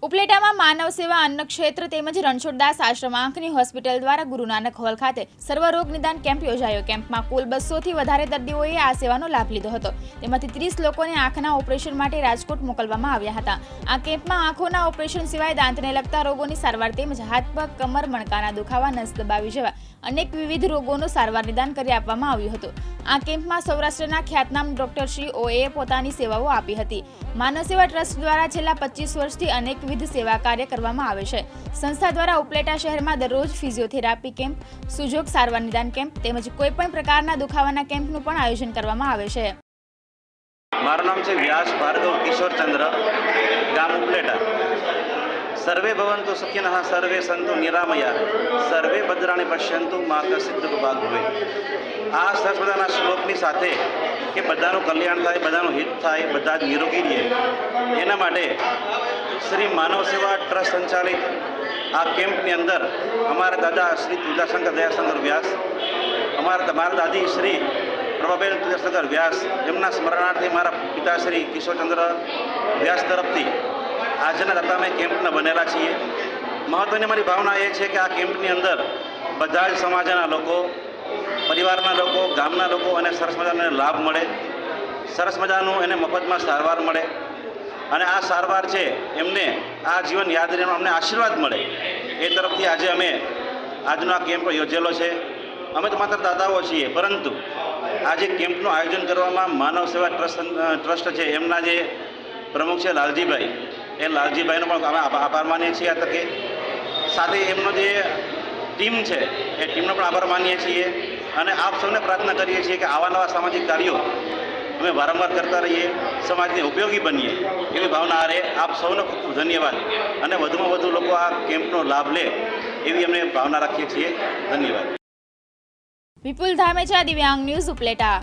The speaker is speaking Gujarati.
ઉપલેટામાં માનવ સેવા અન્ન ક્ષેત્ર તેમજ રણછોડદાસ આશ્રમ આંખની હોસ્પિટલ દ્વારા ગુરુ નાનક હોલ ખાતે સર્વરોગ નિદાન કેમ્પ યોજાયો। કેમ્પમાં કુલ 200 થી વધારે દર્દીઓએ આ સેવાનો લાભ લીધો હતો। તેમાંથી 30 લોકોને આંખના ઓપરેશન માટે રાજકોટ મોકલવામાં આવ્યા હતા। આ કેમ્પમાં આંખોના ઓપરેશન સિવાય દાંતને લગતા રોગોની સારવાર તેમજ હાથ પગ કમર મણકાના દુખાવા નસ દબાવી જેવા અનેક વિવિધ રોગોનું સારવાર નિદાન કરી આપવામાં આવ્યું હતું। આ કેમ્પમાં સૌરાષ્ટ્રના ખ્યાતનામ ડોક્ટર શ્રી ઓએ પોતાની સેવાઓ આપી હતી। માનવ સેવા ટ્રસ્ટ દ્વારા છેલ્લા 25 વર્ષથી અનેક વિવિધ સેવા કાર્ય કરવામાં આવે છે। સંસ્થા દ્વારા ઉપલેટા શહેરમાં દરરોજ ફિઝિયોથેરાપી કેમ્પ, સુજોગ સારવાર નિદાન કેમ્પ તેમજ કોઈપણ પ્રકારના દુખાવાના કેમ્પનું પણ આયોજન કરવામાં આવે છે। મારું નામ છે વ્યાસ ભાર્ગવ કિશોરચંદ્ર, ગામ ઉપલેટા। સર્વે ભવંતુ સુખિનઃ, સર્વે સંતુ નિરામયા, સર્વે ભદ્રાણી પશ્યંતુ મા કશ્ચિત ભાગ ભવે। આ સરસ મજાના શ્લોકની સાથે કે બધાનું કલ્યાણ થાય, બધાનું હિત થાય, બધા જ નિરોગી રહે, એના માટે શ્રી માનવ સેવા ટ્રસ્ટ સંચાલિત આ કેમ્પની અંદર અમારા દાદા શ્રી તુલજાશંકર દયાશંકર વ્યાસ, મારા દાદી શ્રી પ્રભાબેન તુલજાશંકર વ્યાસ, એમના સ્મરણાર્થે મારા પિતાશ્રી કિશોરચંદ્ર વ્યાસ તરફથી આજના દાતા અમે કેમ્પના બનેલા છીએ। મહત્ત્વની મારી ભાવના એ છે કે આ કેમ્પની અંદર બધા જ સમાજના લોકો, પરિવારના લોકો, ગામના લોકો અને સરસ મજાનો લાભ મળે, સરસ મજાનું એને મફતમાં સારવાર મળે અને આ સારવાર છે એમને આ જીવન યાદ રહીને અમને આશીર્વાદ મળે, એ તરફથી આજે અમે આજનો આ કેમ્પ યોજેલો છે। અમે તો માત્ર દાતાઓ છીએ, પરંતુ આજે કેમ્પનું આયોજન કરવામાં માનવ સેવા ટ્રસ્ટ છે એમના જે પ્રમુખ છે લાલજીભાઈ, એ લાલજીભાઈનો પણ અમે આભાર માનીએ છીએ આ તકે। સાથે એમનો જે ટીમ છે એ ટીમનો પણ આભાર માનીએ છીએ અને આપ સૌને પ્રાર્થના કરીએ છીએ કે આવા નવા સામાજિક કાર્યો અમે વારંવાર કરતા રહીએ, સમાજને ઉપયોગી બનીએ, એવી ભાવના રહે। આપ સૌનો ખૂબ ખૂબ ધન્યવાદ અને વધુમાં વધુ લોકો આ કેમ્પનો લાભ લે એવી અમે ભાવના રાખીએ છીએ। ધન્યવાદ। વિપુલ ધામેચા, દિવ્યાંગ ન્યૂઝ, ઉપલેટા।